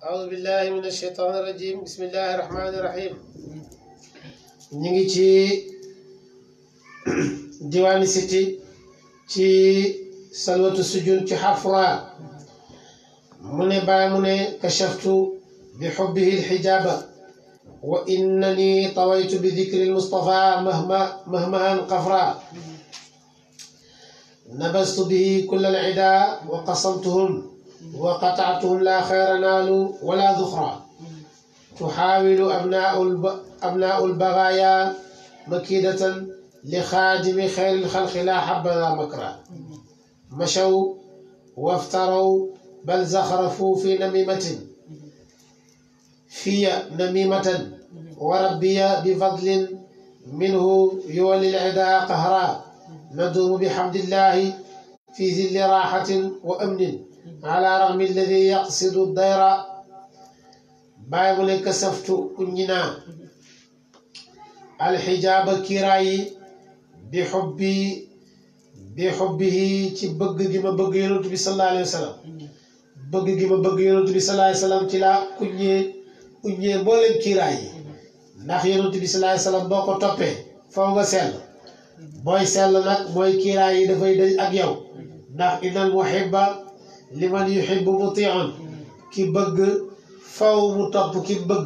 أعوذ بالله من الشيطان الرجيم بسم الله الرحمن الرحيم نيجي ديوان سيتي تي سلوة السجون تي حفرة من كشفت بحبه الحجاب وإنني طويت بذكر المصطفى مهما قفرا نبذت به كل العدا وقصمتهم وقطعتهم لا خير نالوا ولا ذخرا تحاول أبناء البغايا مكيدة لخادم خير الخلق لا حبذا مكرا مشوا وافتروا بل زخرفوا في نميمة وربي بفضل منه يولي العدا قهرا ندوم بحمد الله في ذل راحة وأمن على رغم الذي يقصد الدير بايمون كسفت كنينا الحجاب كيراي بحبه تي بغ جيما بغ يونس بي صلى الله عليه وسلم بغ جيما بغ يونس بي صلى الله عليه وسلم تي لا كني مولم كيراي ndax yonent bi sallallahu alayhi wasallam boko topé faw nga sel boy sel nak moy kiiraay yi dafay dëj ak yow ndax innal muhibba liman yuhibbu muti'un ki bëgg faw mu topp ki bëgg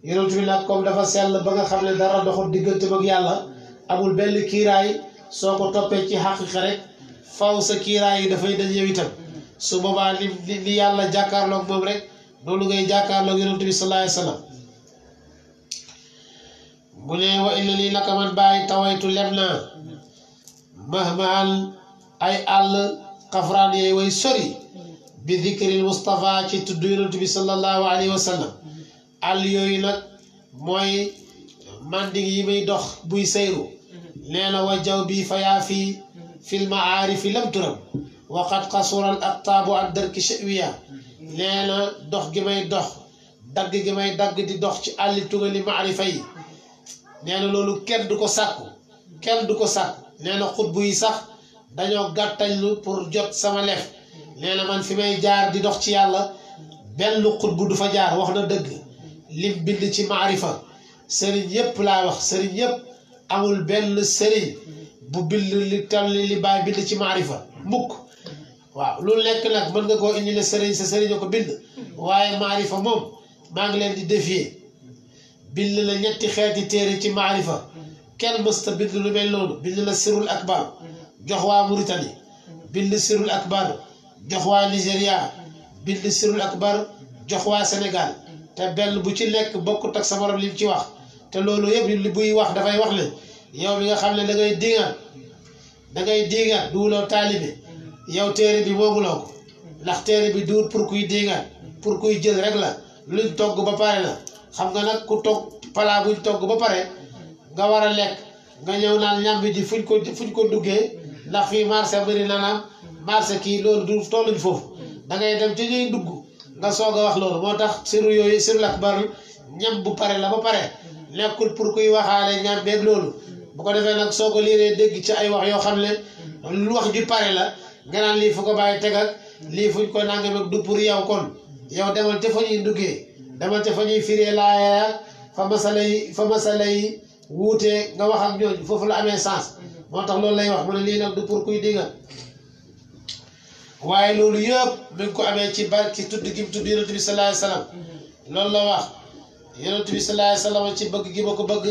yonent bi nag comme dafa sell ba nga xam ne dara doxul diggante ak yàlla amul benn kiiraay soo ko toppee ci xaqiqa rek faw sa kiiraay yi dafay dëj yow itam su boobaa li yàlla jàkkaarloog moom rek noonu ngay jàkkaarloog yonent bi sallallahu alayhi wasallam mu ne wa inna lii naka man bàyyi tawaytu lem naa mahmaal ay àll xafraan yooyu way sori bi dikril Mustafa ci tudd yonent bi sallallahu alayhi wa sallam àll yooyu nag mooy manding yi may dox buy sayru nee na wa jaw bi fayaa fil maarifi lam turam waqad qasural aqtaabu an darki shawiya nee na dox gi may dox dagg gi may dagg di dox ci àlli tugali maarifa yi nee na loolu kenn du ko sàkku nee na xutbu yi sax dañoo gàttañlu pour jot sama lef nee na man fi may jaar di dox ci yàlla benn xutbu du fa jaar wax na dëgg lim bind ci maarifa sëriñ yépp laa wax sëriñ yépp amul benn sëriñ bu bind li tal li baay bind ci maarifa mukk waaw lu nekk nag mën nga koo indi ne sëriñ sa sëriñ a ko bind waaye maarifa moom maa ngi leen di défier bind la ñetti xeeti téere ci maarifa kenn mësta bind lu mel noonu bind la sirul akbar jox waa Mauritanie bind sirul akbar jox waa Nigéria bind sirul akbar jox waa Sénégal te benn bu ci nekk bokkut ak sa morom lim ci wax te loolu yëpp li buy wax dafay wax ne yow bi nga xam ne da ngay diingaat duuloo taalibe yow téere bi moomuloo ko ndax téere bi duut pour kuy diingaat pour kuy jël rek la luñ togg ba pare la xam nga nag ku togg palaa buñ togg ba pare nga war a lekk nga ñëw naan ñam bi ji fuñ ko duggee ndax fii marché bëri na naam marché kii loolu du tolluñ foofu da ngay dem ci ñuy dugg nga soog a wax loolu moo tax sirul akbar ñam bu pare la ba pare nekkul pour kuy waxaale ñam beeg loolu bu ko defee nag soo ko liiree dégg ci ay wax yoo xam ne lu wax ju pare la nga naan lii fu ko bàyyi tegal lii fuñ ko nangam ak du pour yow kon yow demal te fa ñuy duggee demal te fa ñuy firee laaya fa masala yi wuutee nga wax ak ñooñu foofu la amee sens moo tax loolu lay wax mu ne lii nag du pour kuy digga waaye loolu yëpp mi ngi ko amee ci barki tudd gi mu tudd yonent bi sallallahu alayhi wasallam loolu la wax yonent bi sallallahu alayhi wasallam ci bëgg gi ma ko bëgg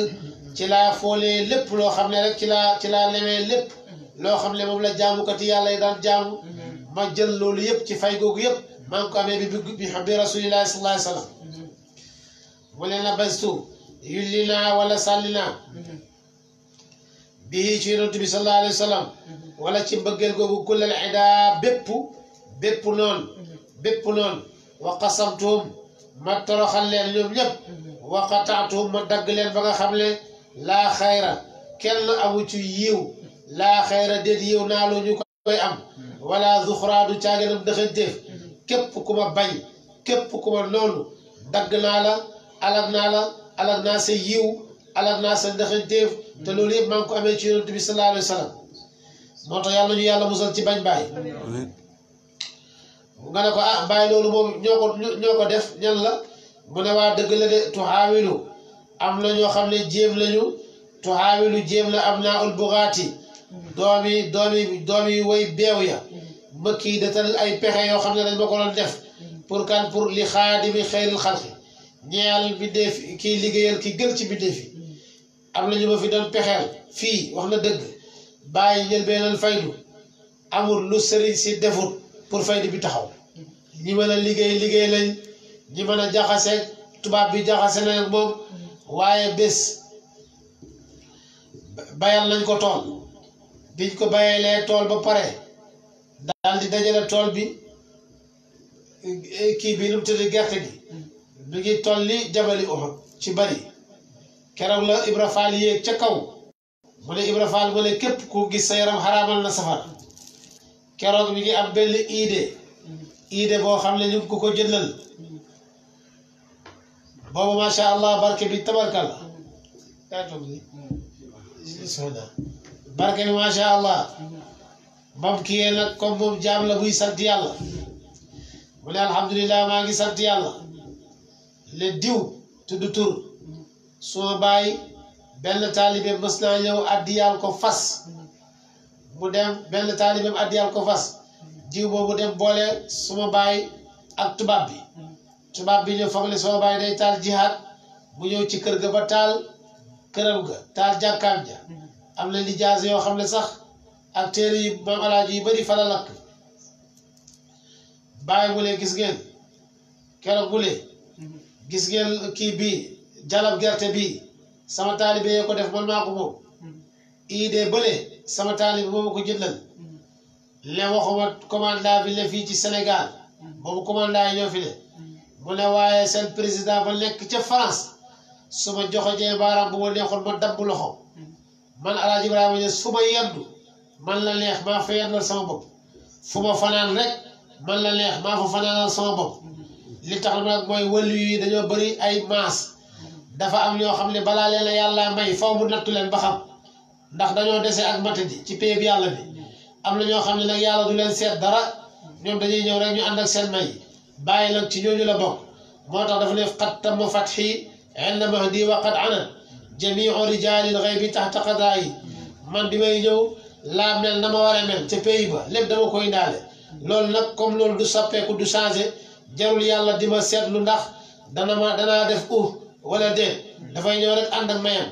ci laa foolee lépp loo xam ne rek ci laa lemee lépp loo xam ne moom la jaamukati yàlla yi daan jaamu ma jël loolu yëpp ci fay googu yëpp maa ngi ko amee bi hubbi rasulillahi sallallahu alayhi wasallam mu ne na bastu yulli naa wala sànni naa bii ci yonent bi sallallahu alayhi wa sallam wala ci mbëggeel googu kullal ida bépp noon wa qasamtuhum ma toroxal leen ñoom ñëpp wa qataatuhum ma dagg leen ba nga xam ne laa xayra kenn amu ci yiw laa xayra déet yiw naa lu ñu koy am wala zuxraadu caaganam dëxanteef képp ku ma bañ képp ku ma noonu dagg naa la alag naa sa yiw alag naa sa dëxanteef te loolu yëpp maa ngi ko amee ci yonent bi sallallahu alayhi wa sallam moo tax yàlla ñu yàlla musal ci bañ baay nga ne ko ah bàyyi loolu moom ñoo ko def ñan la mu ne waa dëgg la de tuxaawilu am na ñoo xam ne jéem lañu tuxaawilu jéem la am naa ul bugaati doomi way beew ya mëkk yi datal ay pexe yoo xam ne dañ ma ko doon def pour kan pour li xaadimi xayril xalqi ñeel bindéef kiy liggéeyal ki gën ci bindéef yi am na ñu ma fi doon pexeel fii wax na dëgg bàyyi njël beneen faydu amul lu sëriñ si defut pour faydu bi taxaw ñi mën a liggéey lañ ñi mën a jaxase tubaab bi jaxase na moom waaye bés bayal nañ ko tool biñ ko bayalee tool ba pare daal di dajale tool bi kii bi nu mu tëdd gerte gi mi ngi toll li jabali Uhud ci bari keroog la Ibra Fall yéeg ca kaw mu ne Ibra Fall mu ne képp ku gis sa yaram xaraamal na safara keroog mi ngi am benn idée boo xam ne ñu ngi ko jëndal boobu macha allah barke bi tabarkal barke bi macha allah moom kii nag comme moom jaam la buy sant yàlla mu ne alhamdulilah maa ngi sant yàlla le diw tudd tur suma bàyyi benn taalibe mës naa ñëw addiyal ko fas mu dem benn taalibeem addiyal ko fas diw boobu dem boole suma bàyyi ak tubaab bi ñëw foog ne suma bàyyi day taal jihaad mu ñëw ci kër ga ba taal këram ga taal jàkkaam ja am na lijaase yoo xam ne sax ak téere yi maam alaaji yu bari fala lakk bàyyi mu ne gis ngeen keroog mu ne gis ngeen kii bii jalab gerte bii sama taalibe yoo ko def man maa ko moom idée bële sama taalibe moom ko jëndal le waxuma commandant bi le fii ci Sénégal boobu commandant yi ñoo fi ne mu ne waaye seen président ba nekk ca France su ma joxojee baaraam bu ma neexoon ma dabb loxo man Alaaji Ibrahima Ñas fu ma yendu man la neex maa fa yendal sama bopp fu ma fanaan rek man la neex maa fa fanaanal sama bopp li tax nag mooy wàllu yi dañoo bëri ay maas dafa am ñoo xam ne balaa leen yàlla may faw mu nattu leen ba xam ndax dañoo dese ak matadi ci péeb yàlla bi am na ñoo xam ne nag yàlla du leen seet dara ñoom dañuy ñëw rek ñu ànd ak seen may bàyyi nag ci ñooñu la bokk moo tax dafa ne xat tamma fatxi inda mahdi wa qad anat jamiu rijalil xaybi taxta qadaayi man bi may ñëw laa mel na ma war a mel ca pays ba lépp dama koy ndaale loolu nag comme loolu du soppeeku du changé jarul yàlla di ma seetlu ndax danaa def wala déet dafay ñëw rek ànd ak mayam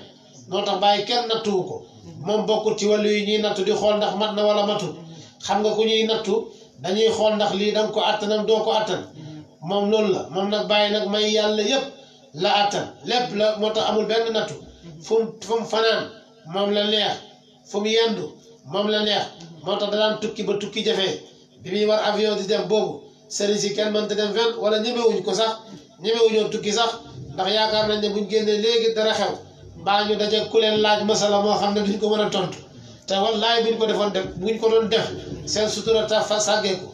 moo tax bàyyi kenn nattuwu ko moom bokkul ci wàllu yi ñuy nattu di xool ndax mat na wala matul xam nga ku ñuy nattu dañuy xool ndax lii danga ko àttanam doo ko àttan moom loolu la moom nag bàyyi nag may yàlla yépp la àttan lépp la moo tax amul benn nattu fu mu fanaan moom la neex fu mu yendu moom la neex moo tax da daan tukki ba tukki jafee bi muy war avion di dem boobu sëriñ si kenn mënta dem fenn wala ñemewuñ ko sax ñemewuñoo tukki sax ndax yaakaar nañ ne buñ génnee léegi dara xew mbaa ñu daje ku leen laaj masala moo xam ne duñ ko mën a tontu te wallaay buñ ko defoon def buñ ko doon def seen sutura ta fa sàggeeku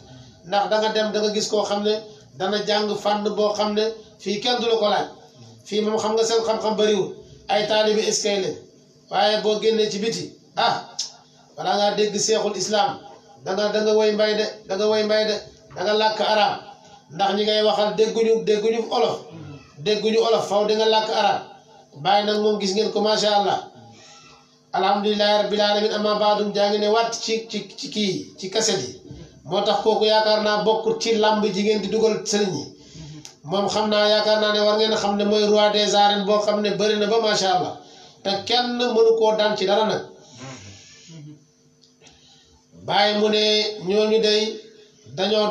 ndax da nga dem da nga gis koo xam ne dana jàng fànn boo xam ne fii kenn du la ko laaj fii moom xam nga seen xam-xam bariwul ay taalibi eskay lañ waaye boo génnee ci biti balaa ngaa dégg seexul islam da nga woy mbay de da nga làkk arab ndax ñi ngay waxal dégguñu olof faw di nga làkk arab bàyyi nag moom gis ngeen ko macha allah alhamdulilahi rabbil alamin ama baadum jaa ngi ne wàtt ci kii ci kaset yi moo tax kooku yaakaar naa bokk ci làmb jigéen di dugal sëriñ yi moom xam naa yaakaar naa ne war ngeen a xam ne mooy roi des arènes boo xam ne bëri na ba macha allah te kenn mënu koo daan ci dara nag bàyyi mu ne ñooñu day dañoo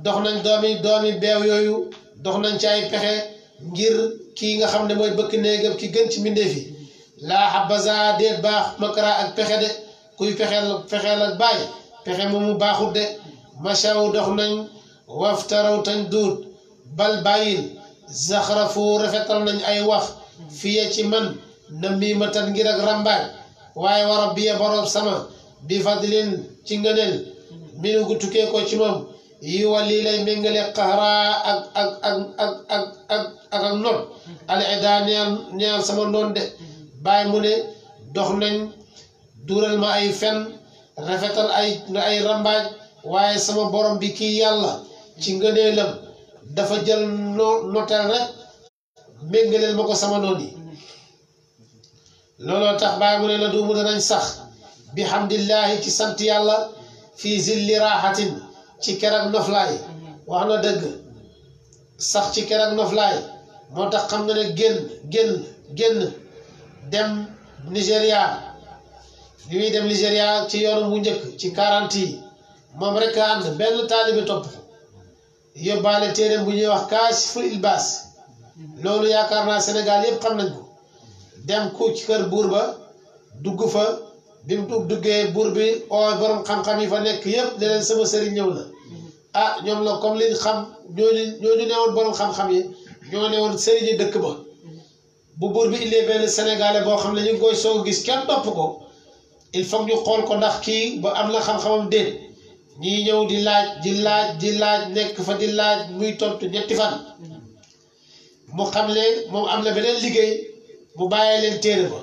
dox nañ doomi beew yooyu dox nañ ci ay pexe ngir kii nga xam ne mooy bëkk néegam ki gën ci mbindeef yi laa habaza déet baax makara ak pexe de kuy fexeel ak bàyyi pexe moomu baaxut de machaw dox nañ waftaraw tañ duut bal bàyyil zaxrafu rafetal nañ ay wax fiye ci man na mii ma tan ngir ak rambaaj waaye war a biye boroom sama bi fadlin ci ngëneel minu gu tukkee ko ci moom yi wa lii lay méngale xaraa ak not ali ida ñeel sama noon de bàyyi mu ne dox nañ duural ma ay fen rafetal ay rambaaj waaye sama borom bi kii yàlla ci ngëneelam dafa jël notal rek méngaleel ma ko sama noon yi looloo tax bàyyi mu ne la duumu danañ sax bi hamdillahi ci sant yàlla fii zilli raaxatin ci kerak noflaay wax na dëgg sax ci kerak noflaay moo tax xam nga ne génn dem Nigéria bi muy dem Nigéria ci yoonu mu njëkk ci 40 yi moom rek a ànd benn taalibe topp yóbbaale téeréem bu ñuy wax Kaashiful Ilbaas loolu yaakaar naa Sénégal yëpp xam nañ ko dem ku ci kër buur ba dugg fa bi mu duggee buur bi oo borom xam-xam yi fa nekk yëpp ne leen sama sëriñ ñëw na ah ñoom la comme liñ xam ñooñu newoon borom xam-xam yi ñoo newoon sëriñi dëkk ba bu buur bi illee benn sénégalais boo xam ne ñu ngi koy soog a gis kenn topp ko il faut ñu xool ko ndax kii ba am na xam-xamam déet ñii ñëw di laaj nekk fa di laaj muy tontu ñetti fan mu xam ne moom am na beneen liggéey mu bàyyee leen téere ba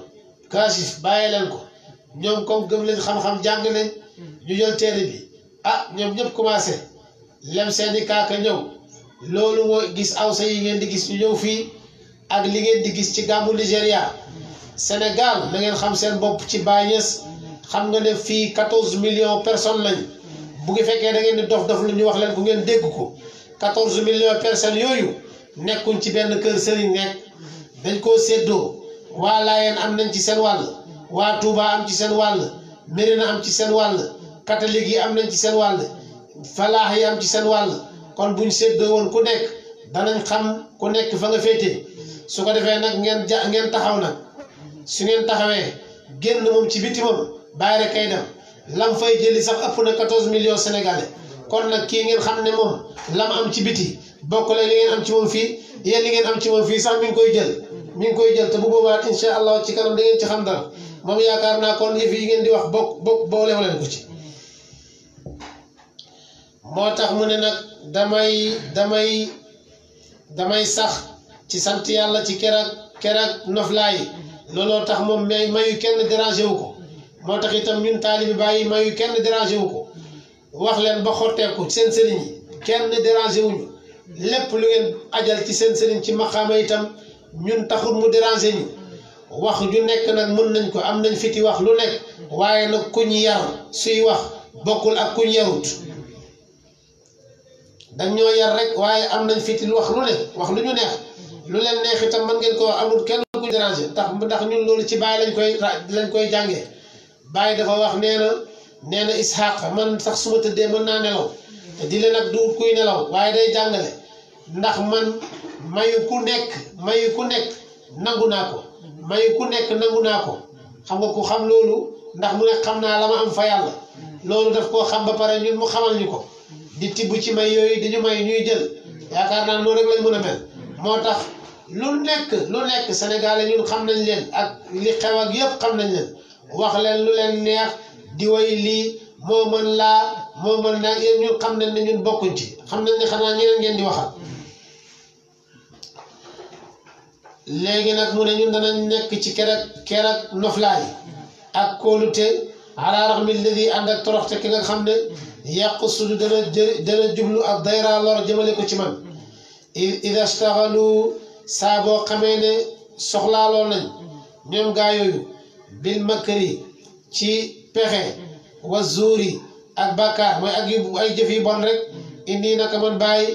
Kaashif bàyyee leen ko ñoom comme gëm leen xam-xam jàng leen ñu jël téere bi ah ñoom ñëpp commencé lem seeni kaaka ñëw loolu mooy gis awsa yi ngeen di gis ñu ñëw fii ak li ngeen di gis ci gàmmu Nigéria Sénégal na ngeen xam seen bopp ci Baay Ñas xam nga ne fii 14 millions personnes lañ bu ngi fekkee da ngeen di dof lu ñu wax leen bu ngeen dégg ko 14 millions personnes yooyu nekkuñ ci benn kër sëriñ nekk dañ koo séddoo waa Laayeen am nañ ci seen wàll waa Touba am ci seen wàll Mérina am ci seen wàll catholique yi am nañ ci seen wàll falaax yi am ci seen wàll kon buñ séddoo woon ku nekk danañ xam ku nekk fa nga féetee su ko defee nag ngeen taxaw nag su ngeen taxawee génn moom ci biti moom bàyyi rek kay dem lam fay jëli sax ëpp na 14 millions sénégalais kon nag kii ngeen xam ne moom lam am ci biti bokk la li ngeen am ci moom fii yéen li ngeen am ci moom fii sax mi ngi koy jël te bu boobaa incha allah ci kanam da ngeen ci xam dara moom yaakaar naa kon yëf yi ngeen di wax bokk boolewu leen ko ci moo tax mu ne nag damay sax ci sant yàlla ci kerak noflaay looloo tax moom mayu kenn dérangé wu ko moo tax itam ñun taalibi bàyyi mayu kenn dérangé wu ko wax leen ba xotteeku seen sëriñ yi kenn dérangé wuñu lépp lu ngeen ajal ci seen sëriñ ci maqaama itam ñun taxul mu dérangé ñu wax ju nekk nag mën nañ ko am nañ fiti wax lu nekk waaye nag kuñ yar suy wax bokkul ak kuñ yarut dañ ñoo yar rek waaye am nañ fiti wax lu nekk wax lu ñu neex lu leen neex itam mën ngeen ko wax amul kenn ku dérangé ndax ñun loolu ci Baay lañ koy jàngee Baay dafa wax nee na Ishaq man sax su ma tëddee mën naa nelaw te di leen nag du kuy nelaw waaye day jàngale ndax man mayu ku nekk nangu naa ko mayu ku nekk nangu naa ko xam nga ku xam loolu ndax mu ne xam naa la ma am fa yàlla loolu daf koo xam ba pare ñun mu xamal ñu ko di tibb ci may yooyu di ñu may ñuy jël yaakaar naa noonu rek lañ mën a mel moo tax lu nekk sénégalais ñun xam nañ leen ak li xew ak yëpp xam nañ leen wax leen lu leen neex di way lii moo mën laa moo mën naa yéen ñun xam nañ ne ñun bokkuñ ci xam nañ ne xanaa ñeneen ngeen di waxal léegi nag mu ne ñun danañ nekk ci kerak noflaay ak kóolute ala raxmi alladi ànd ak toroxte ki nga xam ne yàqu sudu dana jublu ak dayra lor jëmale ko ci man ida staxalu saa boo xamee ne soxlaaloo nañ ñoom gaa yooyu bil makri ci pexe wa zuuri ak bàkkaar mooy ak ay jëf yi bon rek indi naka man bàyyi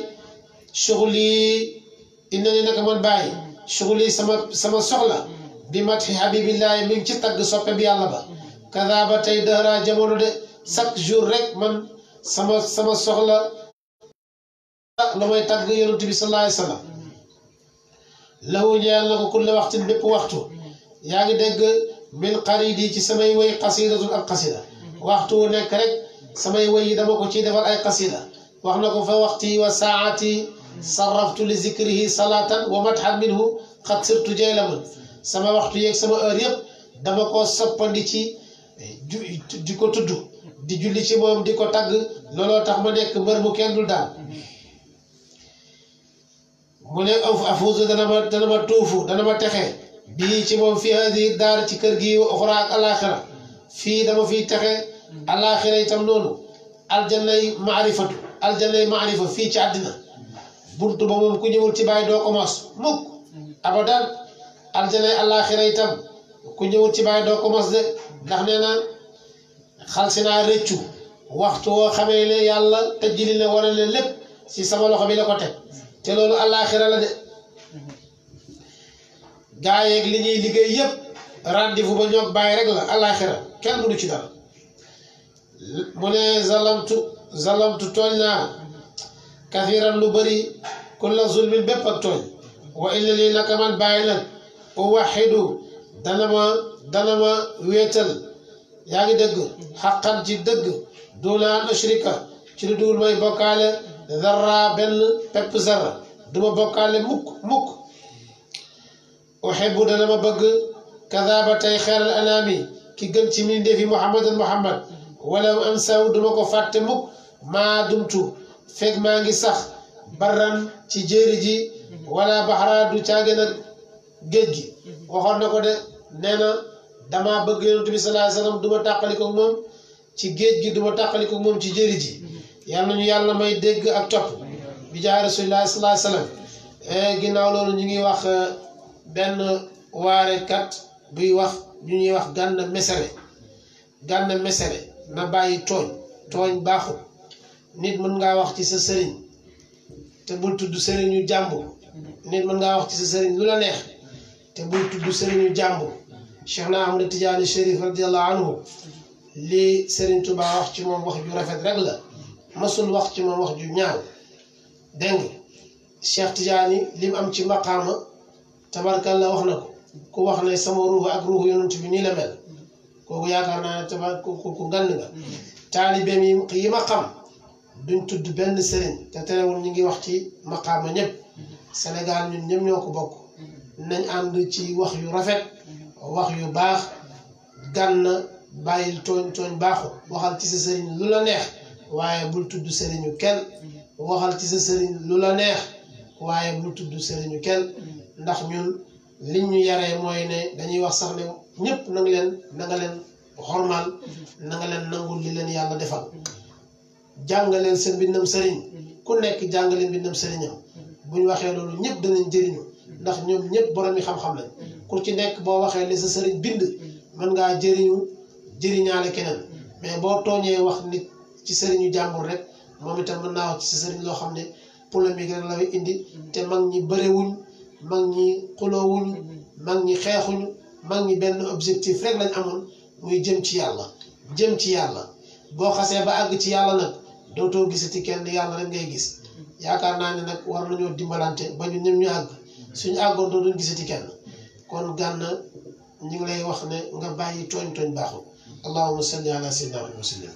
suxuli sama soxla bi matxi habibillahi mi ngi ci tagg soppe bi yàlla ba kada ba tey dëhra jamono de chaque jour rek man sama soxla la may tagg yonent bi sallallahu alayhi wa sallam lahu ñeel na ko kulle waxtin bépp waxtu yaa ngi dégg min xaridi ci samay way xasidatun ak xasida waxtu wu nekk rek samay way yi dama ko ciy defal ay xasida wax na ko fa waxti wa saati sarraftu li zikrihi salatan wa madhan minhu xat sirtu jaylaman sama waxtu yeeg sama heure yëpp dama ko soppandi ci di ko tudd di julli ci moom di ko tagg looloo tax ma nekk mbër mu kenn dul daal mu ne afuusu dana ma tuufu dana ma texe bii ci moom fii hadihi daar ci kër gi wa uxra ak alaxira fii dama fiy texe alaxira itam noonu aljanna yi maarifatu aljanay maarifa fii ci àddina buntu ba moom ku ñëwul ci bàyyi doo ko mos mukk abadan aljanay àllaaxira itam ku ñëwul ci bàyyi doo ko mos de ndax nee na xalsi naa rëccu waxtu woo xamee ne yàlla tëjjili ne wane ne lépp si sama loxo bi la ko teg te loolu àllaaxira la de gaa yeeg li ñuy liggéey yépp rendez-vous ba ñoo bàyyi rek la àllaaxira kenn mënu ci dara mu ne zalamtu tooñ naa kathiran lu bëri kulla zulmin bépp ak tooñ wa inna lii naka man bàyyi nag uwaxidu dana ma wéetal yaa ngi dëgg xaqan ci dëgg duna an ashrika ci lu dugul may bokkaale zarra benn pepp zarra duma bokkaale mukk uhibbu dana ma bëgg kaza ba tey xeeral anaami ki gën ci min defi muhammadan muhammad wala am saw duma ko fàtte mukk maa dumtu fekk maa ngi sax barran ci jéeri ji wala baxara du caage nag géej gi waxoon na ko de nee na dama bëgg yonent bi sallallahu alayhi wasallam duma tàqaliko moom ci géej gi duma tàqaliko moom ci jéeri ji yàlla nañu yàlla may dégg ak topp bi jaay rasulullah sallallahu alayhi wasallam ginnaaw loolu ñu ngi wax benn waarekat buy wax ñu ñuy wax Gana Messere na bàyyi tooñ baaxul nit mën ngaa wax ci sa sëriñ te bul tudd sëriñu jàmbur nit mën ngaa wax ci sa sëriñ lu la neex te bul tudd sëriñu jàmbur Cheikh na Ahmad Tidiane Chérif radiallahu anhu lii Sëriñ Tuubaa wax ci moom wax ju rafet rek la masul wax ci moom wax ju ñaaw dégg nga Cheikh Tidiane lim am ci maqaama tabarkalla wax na ko ku wax ne sama ruuxu ak ruuxu yonent bi nii la mel kooku yaakaar naa ne ku ngand nga taalibeem yi ma xam duñ tudd benn sëriñ te terewul ñu ngi wax ci maqaama ñëpp Sénégal ñun ñëpp ñoo ko bokk nañ ànd ci wax yu rafet wax yu baax Gana bàyyil tooñ baaxu waxal ci sa sëriñ lu la neex waaye bul tudd sëriñu kenn waxal ci sa sëriñ lu la neex waaye bul tudd sëriñu kenn ndax ñun liñ ñu yaree mooy ne dañuy wax sax ne ñëpp na nga leen xormaal na nga leen nangul li leen yàlla defal jàngaleen seen mbindam sëriñ ku nekk jàngaleen mbindam sëriñam buñ waxee loolu ñëpp danañ jëriñu ndax ñoom ñëpp borom yi xam-xam lañ ku ci nekk boo waxee li sa sëriñ bind mën ngaa jëriñaale keneen mais boo tooñee wax nit ci sëriñu jàmbur rek moom itam mën naa wax ci sa sëriñ loo xam ne polémique rek la indi te mag ñi bëriwuñ mag ñi xuloowuñ mag ñi xeexuñu mag ñi benn objectif rek lañ amoon muy jëm ci yàlla boo xasee ba àgg ci yàlla nag dootoo gisati kenn yàlla rek ngay gis yaakaar naa ne nag war nañoo dimbalante ba ñu ñëm ñu àgg suñu àggoon dootuñ gisati kenn kon Gana ñu ngi lay wax ne nga bàyyi tooñ baaxul allahumma salli ala sayyidina Muhammad wa sallam